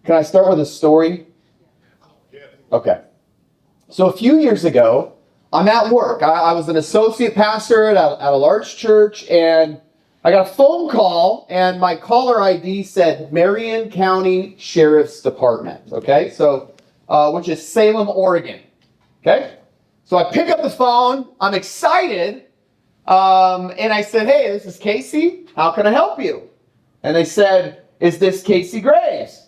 Can I start with a story? Okay. So a few years ago, I'm at work. I was an associate pastor at a large church, and I got a phone call, and my caller ID said Marion County Sheriff's Department, okay? So, which is Salem, Oregon, okay? So I pick up the phone, I'm excited, and I said, hey, this is Casey, how can I help you? And they said, is this Casey Graves?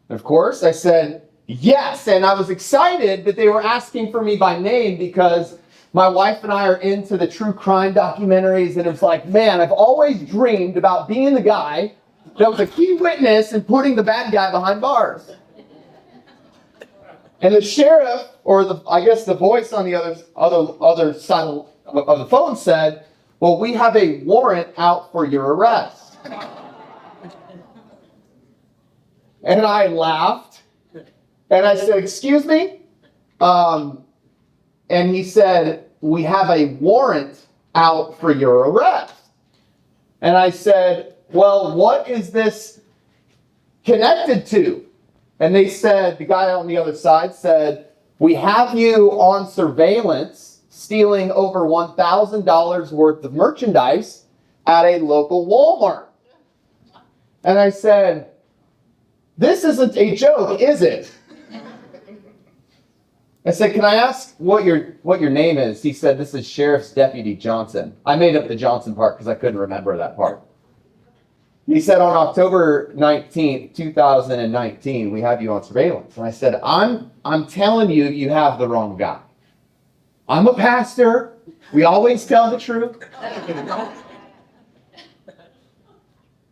And of course, I said, yes, and I was excited that they were asking for me by name because my wife and I are into the true crime documentaries, and it's like, man, I've always dreamed about being the guy that was a key witness and putting the bad guy behind bars. And the sheriff, or the voice on the other side of the phone said, well, we have a warrant out for your arrest. And I laughed, and I said, excuse me? And he said, we have a warrant out for your arrest. And I said, well, what is this connected to? And they said, the guy on the other side said, we have you on surveillance stealing over $1,000 worth of merchandise at a local Walmart. And I said, this isn't a joke, is it? I said, can I ask what your name is? He said, this is Sheriff's Deputy Johnson. I made up the Johnson part because I couldn't remember that part. He said, on October 19th, 2019, we have you on surveillance. And I said, I'm telling you, you have the wrong guy. I'm a pastor. We always tell the truth.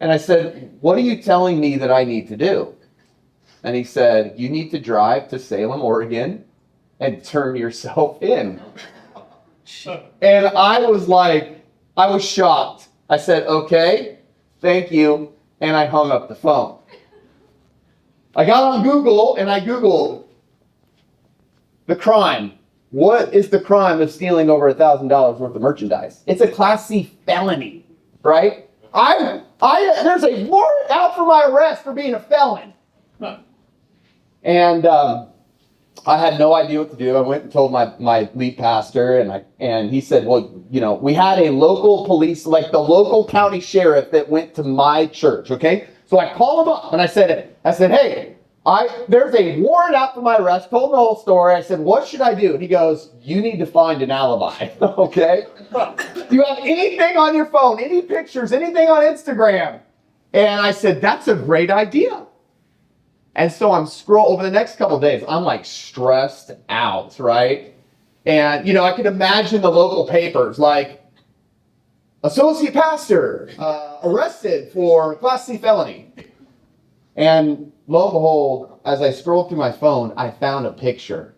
And I said, what are you telling me that I need to do? And he said, you need to drive to Salem, Oregon, and turn yourself in. And I was shocked. I said, okay, thank you. And I hung up the phone. I got on Google and I Googled the crime. What is the crime of stealing over $1,000 worth of merchandise? It's a Class C felony, right? There's a warrant out for my arrest for being a felon. And I had no idea what to do. I went and told my lead pastor, and he said, well, we had a local police, like the local county sheriff that went to my church, okay? So I called him up, and I said, hey, there's a warrant out for my arrest, told him the whole story. I said, what should I do? And he goes, you need to find an alibi, okay? Do you have anything on your phone, any pictures, anything on Instagram? And I said, that's a great idea. And so I'm over the next couple of days, I'm like stressed out, right? And, I could imagine the local papers like, associate pastor arrested for Class C felony. And lo and behold, as I scrolled through my phone, I found a picture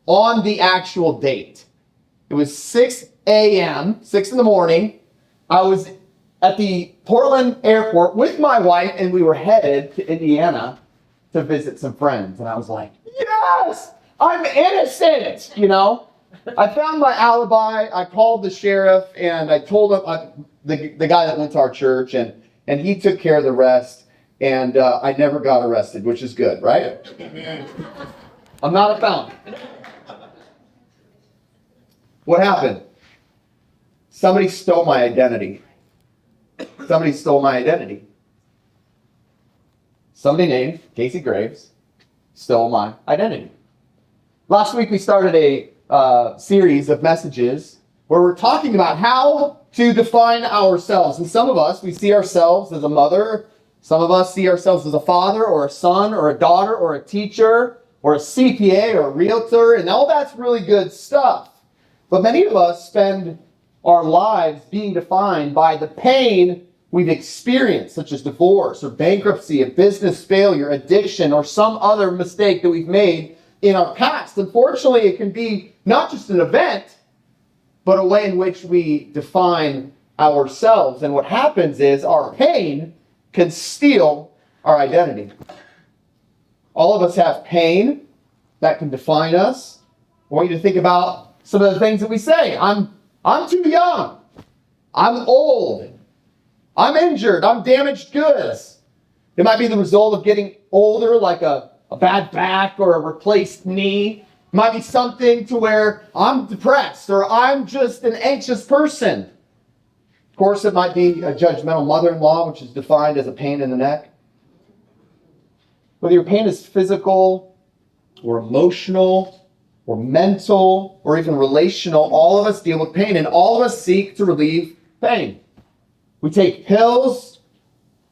on the actual date. It was 6 a.m., 6 in the morning. I was at the Portland airport with my wife, and we were headed to Indiana to visit some friends. And I was like, yes, I'm innocent, I found my alibi. I called the sheriff, and I told him, the guy that went to our church, and he took care of the rest. And I never got arrested, which is good, right? I'm not a felon. What happened? Somebody stole my identity. Somebody named Casey Graves stole my identity. Last week we started a series of messages where we're talking about how to define ourselves. And some of us, we see ourselves as a mother. Some of us see ourselves as a father or a son or a daughter or a teacher or a CPA or a realtor. And all that's really good stuff. But many of us spend our lives being defined by the pain we've experienced, such as divorce or bankruptcy, a business failure, addiction, or some other mistake that we've made in our past. Unfortunately, it can be not just an event, but a way in which we define ourselves. And what happens is our pain can steal our identity. All of us have pain that can define us. I want you to think about some of the things that we say. I'm too young. I'm old. I'm injured. I'm damaged goods. It might be the result of getting older, like a bad back or a replaced knee. It might be something to where I'm depressed or I'm just an anxious person. Of course, it might be a judgmental mother-in-law, which is defined as a pain in the neck. Whether your pain is physical or emotional or mental or even relational, all of us deal with pain and all of us seek to relieve pain. We take pills,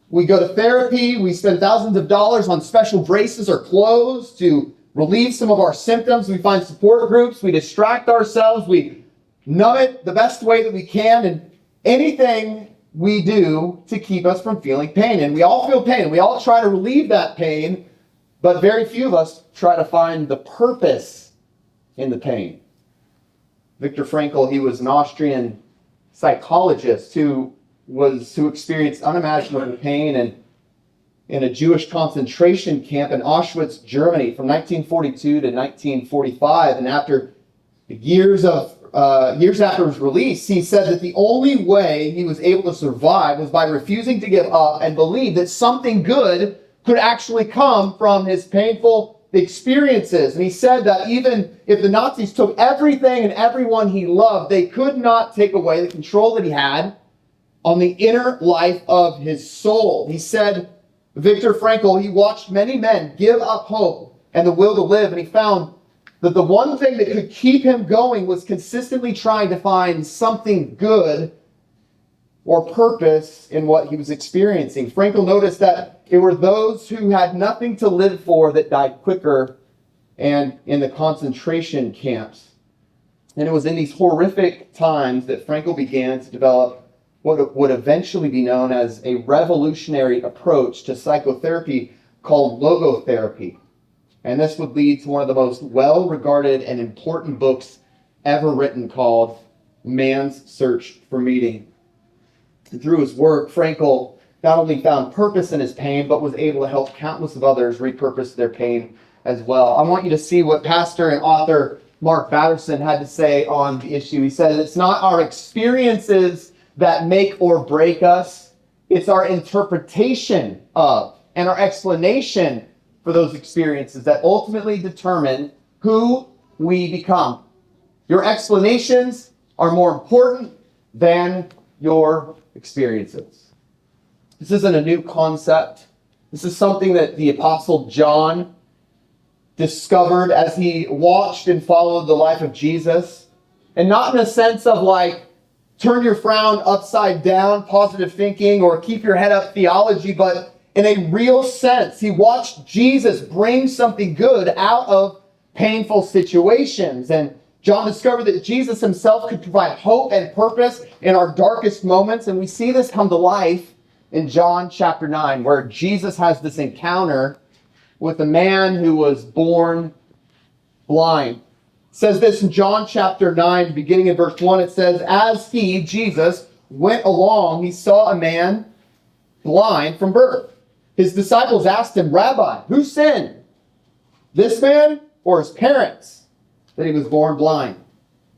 we go to therapy, we spend thousands of dollars on special braces or clothes to relieve some of our symptoms. We find support groups, we distract ourselves, we numb it the best way that we can, and anything we do to keep us from feeling pain. And we all feel pain. We all try to relieve that pain, but very few of us try to find the purpose in the pain. Viktor Frankl, he was an Austrian psychologist who experienced unimaginable pain in a Jewish concentration camp in Auschwitz, Germany from 1942 to 1945. And after years after his release, he said that the only way he was able to survive was by refusing to give up and believe that something good could actually come from his painful experiences. And he said that even if the Nazis took everything and everyone he loved, they could not take away the control that he had on the inner life of his soul. He said, Viktor Frankl, he watched many men give up hope and the will to live, and he found that the one thing that could keep him going was consistently trying to find something good or purpose in what he was experiencing. Frankl noticed that it were those who had nothing to live for that died quicker and in the concentration camps. And it was in these horrific times that Frankl began to develop what would eventually be known as a revolutionary approach to psychotherapy called logotherapy. And this would lead to one of the most well-regarded and important books ever written called Man's Search for Meaning. And through his work, Frankl not only found purpose in his pain, but was able to help countless of others repurpose their pain as well. I want you to see what pastor and author Mark Batterson had to say on the issue. He said, it's not our experiences that make or break us. It's our interpretation of and our explanation for those experiences that ultimately determine who we become. Your explanations are more important than your experiences. This isn't a new concept. This is something that the Apostle John discovered as he watched and followed the life of Jesus. And not in a sense of like, turn your frown upside down, positive thinking, or keep your head up theology, but in a real sense, he watched Jesus bring something good out of painful situations. And John discovered that Jesus himself could provide hope and purpose in our darkest moments. And we see this come to life in John chapter 9, where Jesus has this encounter with a man who was born blind. It says this in John chapter 9, beginning in verse 1. It says, as he, Jesus, went along, he saw a man blind from birth. His disciples asked him, Rabbi, who sinned, this man or his parents, that he was born blind?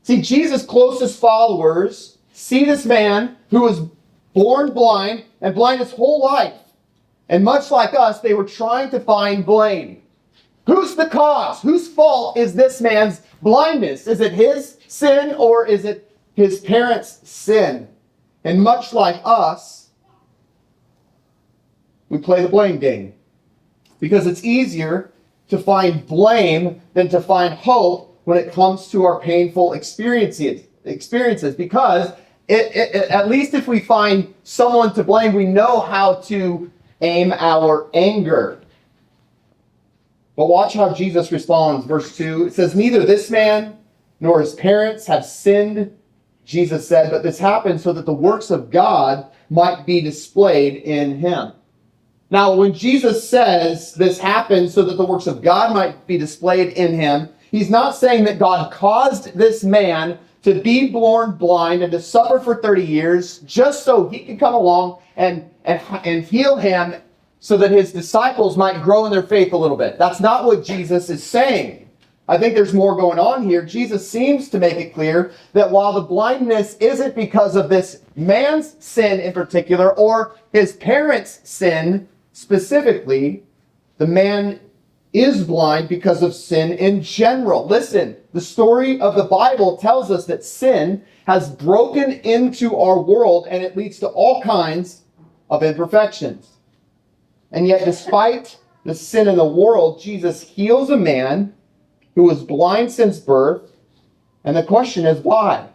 See, Jesus' closest followers see this man who was born blind and blind his whole life. And much like us, they were trying to find blame. Who's the cause? Whose fault is this man's blindness? Is it his sin or is it his parents' sin? And much like us, we play the blame game. Because it's easier to find blame than to find hope when it comes to our painful experiences. Because at least if we find someone to blame, we know how to aim our anger. But watch how Jesus responds. Verse 2, it says, neither this man nor his parents have sinned, Jesus said, but this happened so that the works of God might be displayed in him. Now, when Jesus says this happened so that the works of God might be displayed in him, he's not saying that God caused this man to be born blind and to suffer for 30 years just so he could come along and heal him so that his disciples might grow in their faith a little bit. That's not what Jesus is saying. I think there's more going on here. Jesus seems to make it clear that while the blindness isn't because of this man's sin in particular or his parents' sin specifically, the man is blind because of sin in general. Listen, the story of the Bible tells us that sin has broken into our world and it leads to all kinds of imperfections. And yet, despite the sin in the world, Jesus heals a man who was blind since birth. And the question is, why?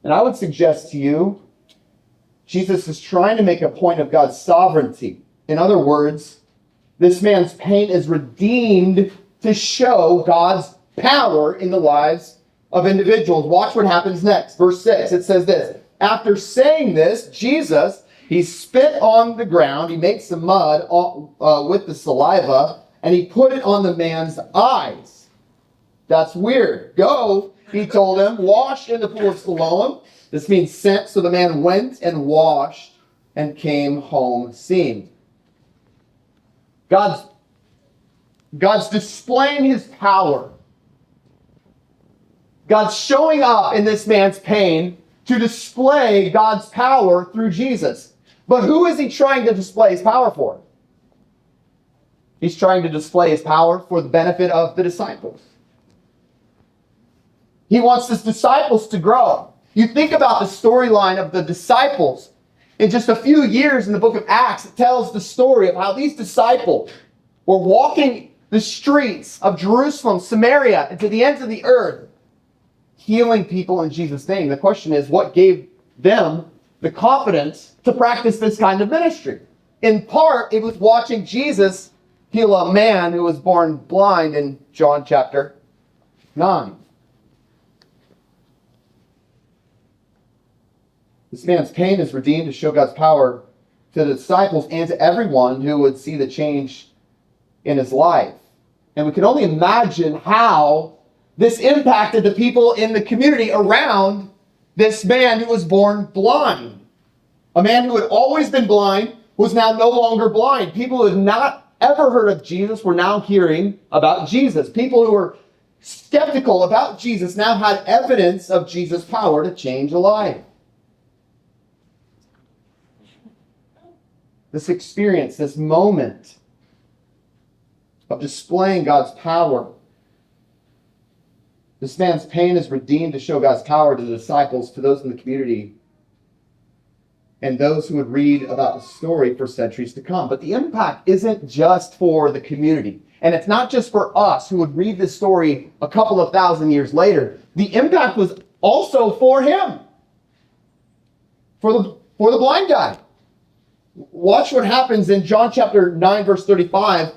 And I would suggest to you, Jesus is trying to make a point of God's sovereignty. In other words, this man's pain is redeemed to show God's power in the lives of individuals. Watch what happens next. Verse 6, it says this. After saying this, Jesus, he spit on the ground, he makes some mud with the saliva, and he put it on the man's eyes. That's weird. Go, he told him, wash in the pool of Siloam. This means sent. So the man went and washed and came home seeing. God's displaying his power. God's showing up in this man's pain to display God's power through Jesus. But who is he trying to display his power for? He's trying to display his power for the benefit of the disciples. He wants his disciples to grow. You think about the storyline of the disciples. In just a few years in the book of Acts, it tells the story of how these disciples were walking the streets of Jerusalem, Samaria, and to the ends of the earth, healing people in Jesus' name. The question is, what gave them the confidence to practice this kind of ministry? In part, it was watching Jesus heal a man who was born blind in John chapter 9. This man's pain is redeemed to show God's power to the disciples and to everyone who would see the change in his life. And we can only imagine how this impacted the people in the community around this man who was born blind. A man who had always been blind was now no longer blind. People who had not ever heard of Jesus were now hearing about Jesus. People who were skeptical about Jesus now had evidence of Jesus' power to change a life. This experience, this moment of displaying God's power. This man's pain is redeemed to show God's power to the disciples, to those in the community, and those who would read about the story for centuries to come. But the impact isn't just for the community. And it's not just for us who would read this story a couple of thousand years later. The impact was also for him. For the blind guy. Watch what happens in John chapter 9, verse 35.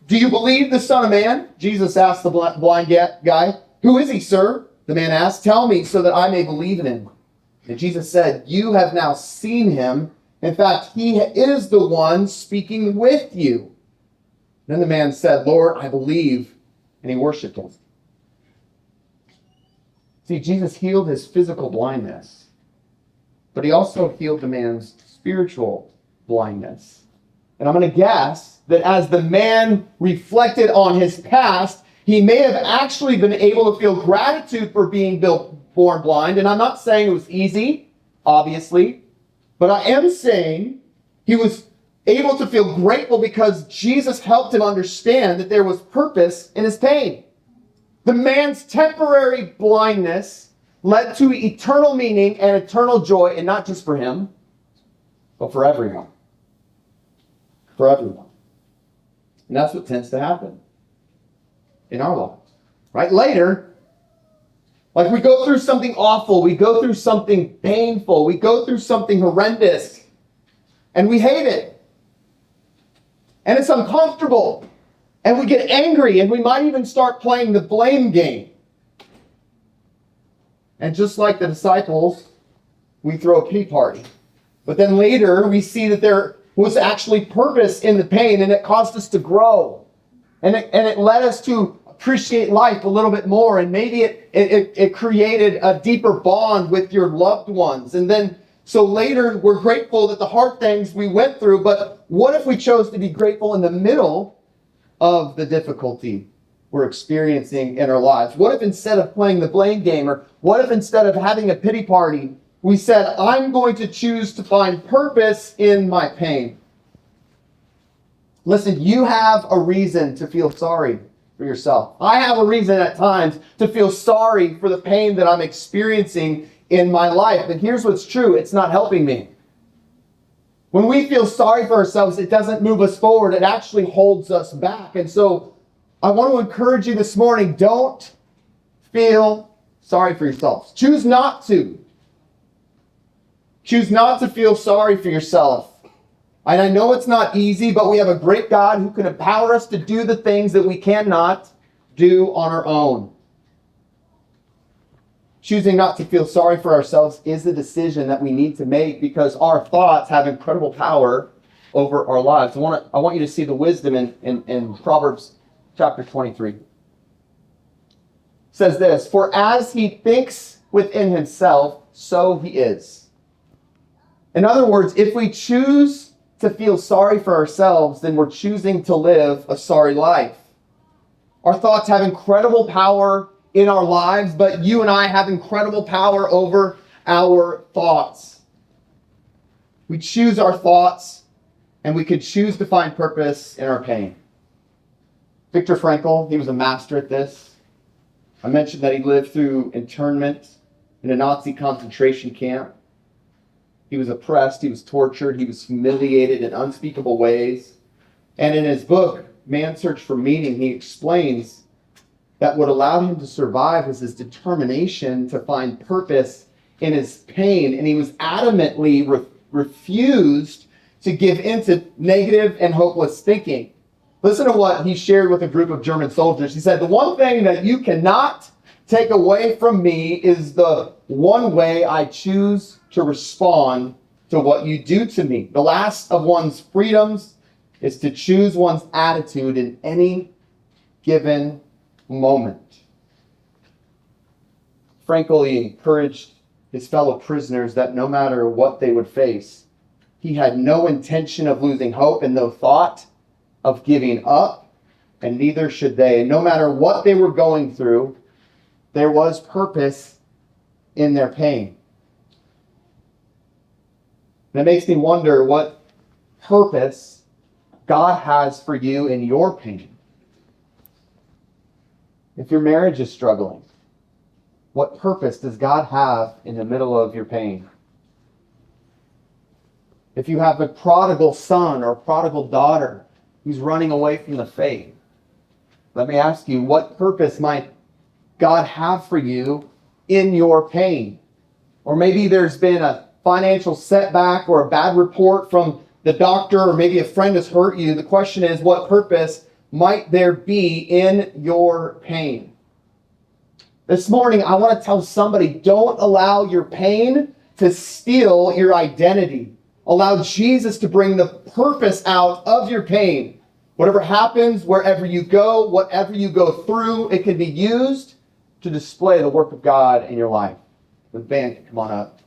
Do you believe the Son of Man? Jesus asked the blind guy. Who is he, sir? The man asked. Tell me so that I may believe in him. And Jesus said, you have now seen him. In fact, he is the one speaking with you. Then the man said, Lord, I believe. And he worshiped him. See, Jesus healed his physical blindness, but he also healed the man's spiritual blindness. And I'm going to guess that as the man reflected on his past, he may have actually been able to feel gratitude for being born blind. And I'm not saying it was easy, obviously, but I am saying he was able to feel grateful because Jesus helped him understand that there was purpose in his pain. The man's temporary blindness led to eternal meaning and eternal joy, and not just for him, but for everyone. For everyone. And that's what tends to happen in our lives. Right? Later, like we go through something awful, we go through something painful, we go through something horrendous, and we hate it. And it's uncomfortable. And we get angry, and we might even start playing the blame game. And just like the disciples, we throw a pity party. But then later, we see that there was actually purpose in the pain, and it caused us to grow. And it led us to appreciate life a little bit more, and maybe it created a deeper bond with your loved ones. And then, so later, we're grateful that the hard things we went through, but what if we chose to be grateful in the middle of the difficulty we're experiencing in our lives? What if instead of playing the blame game, or what if instead of having a pity party, we said, I'm going to choose to find purpose in my pain. Listen, you have a reason to feel sorry for yourself. I have a reason at times to feel sorry for the pain that I'm experiencing in my life. And here's what's true. It's not helping me. When we feel sorry for ourselves, it doesn't move us forward. It actually holds us back. And so I want to encourage you this morning, don't feel sorry for yourself. Choose not to. Choose not to feel sorry for yourself. And I know it's not easy, but we have a great God who can empower us to do the things that we cannot do on our own. Choosing not to feel sorry for ourselves is a decision that we need to make because our thoughts have incredible power over our lives. I want you to see the wisdom in Proverbs chapter 23. It says this, "For as he thinks within himself, so he is." In other words, if we choose to feel sorry for ourselves, then we're choosing to live a sorry life. Our thoughts have incredible power in our lives, but you and I have incredible power over our thoughts. We choose our thoughts, and we could choose to find purpose in our pain. Viktor Frankl, he was a master at this. I mentioned that he lived through internment in a Nazi concentration camp. He was oppressed, he was tortured, he was humiliated in unspeakable ways. And in his book, Man's Search for Meaning, he explains that what allowed him to survive was his determination to find purpose in his pain. And he was adamantly refused to give into negative and hopeless thinking. Listen to what he shared with a group of German soldiers. He said, "The one thing that you cannot take away from me is the one way I choose to respond to what you do to me. The last of one's freedoms is to choose one's attitude in any given moment." Frankl encouraged his fellow prisoners that no matter what they would face, he had no intention of losing hope and no thought of giving up, and neither should they. And no matter what they were going through, there was purpose in their pain. And it makes me wonder what purpose God has for you in your pain. If your marriage is struggling, what purpose does God have in the middle of your pain? If you have a prodigal son or a prodigal daughter who's running away from the faith, let me ask you, what purpose might God have for you in your pain? Or maybe there's been a financial setback or a bad report from the doctor, or maybe a friend has hurt you. The question is, what purpose might there be in your pain? This morning, I want to tell somebody, don't allow your pain to steal your identity. Allow Jesus to bring the purpose out of your pain. Whatever happens, wherever you go, whatever you go through, it can be used to display the work of God in your life. The band can come on up.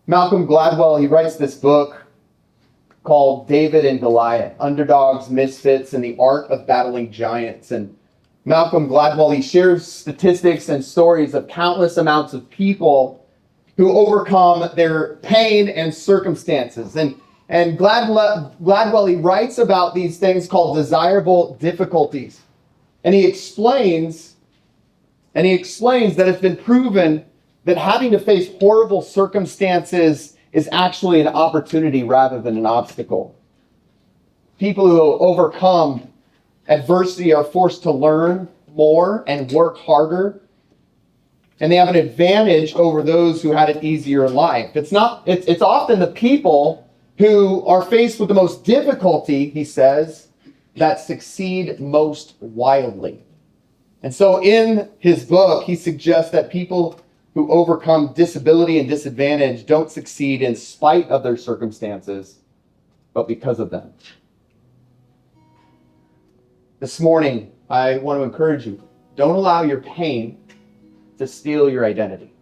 Malcolm Gladwell, he writes this book called David and Goliath, Underdogs, Misfits, and the Art of Battling Giants. And Malcolm Gladwell, he shares statistics and stories of countless amounts of people who overcome their pain and circumstances. And Gladwell, he writes about these things called desirable difficulties. And he explains that it's been proven that having to face horrible circumstances is actually an opportunity rather than an obstacle. People who overcome adversity are forced to learn more and work harder, and they have an advantage over those who had it easier in life. It's often the people who are faced with the most difficulty, he says, that succeed most wildly. And so in his book, he suggests that people who overcome disability and disadvantage don't succeed in spite of their circumstances, but because of them. This morning, I want to encourage you, don't allow your pain to steal your identity.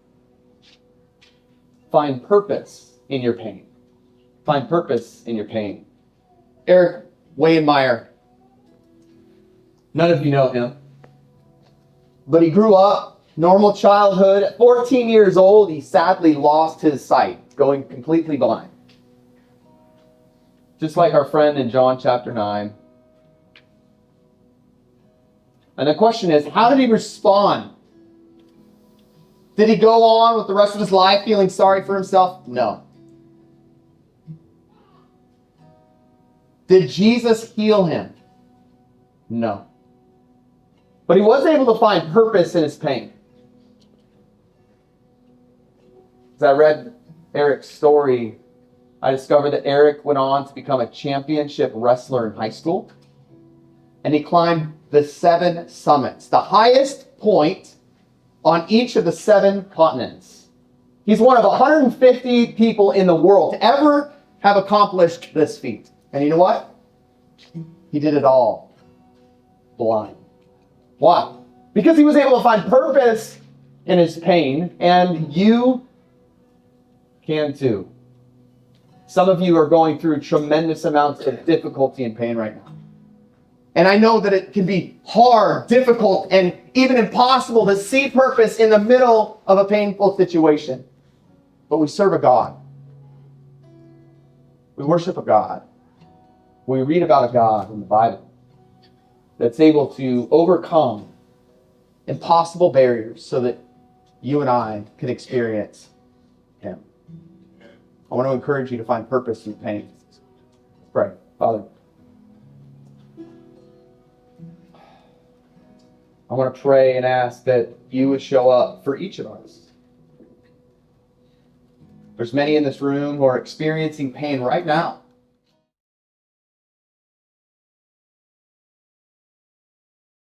Find purpose in your pain. Find purpose in your pain. Eric Wainmeyer, none of you know him, but he grew up, normal childhood. At 14 years old, he sadly lost his sight, going completely blind. just like our friend in John chapter 9. And the question is, how did he respond? Did he go on with the rest of his life feeling sorry for himself? No. Did Jesus heal him? No. But he was able to find purpose in his pain. As I read Eric's story, I discovered that Eric went on to become a championship wrestler in high school. And he climbed the 7 summits, the highest point on each of the 7 continents. He's one of 150 people in the world to ever have accomplished this feat. And you know what? He did it all blind. Why? Because he was able to find purpose in his pain, and you can too. Some of you are going through tremendous amounts of difficulty and pain right now. And I know that it can be hard, difficult, and even impossible to see purpose in the middle of a painful situation. But we serve a God. We worship a God. We read about a God in the Bible that's able to overcome impossible barriers so that you and I can experience Him. I want to encourage you to find purpose in pain. Let's pray. Father, I want to pray and ask that you would show up for each of us. There's many in this room who are experiencing pain right now.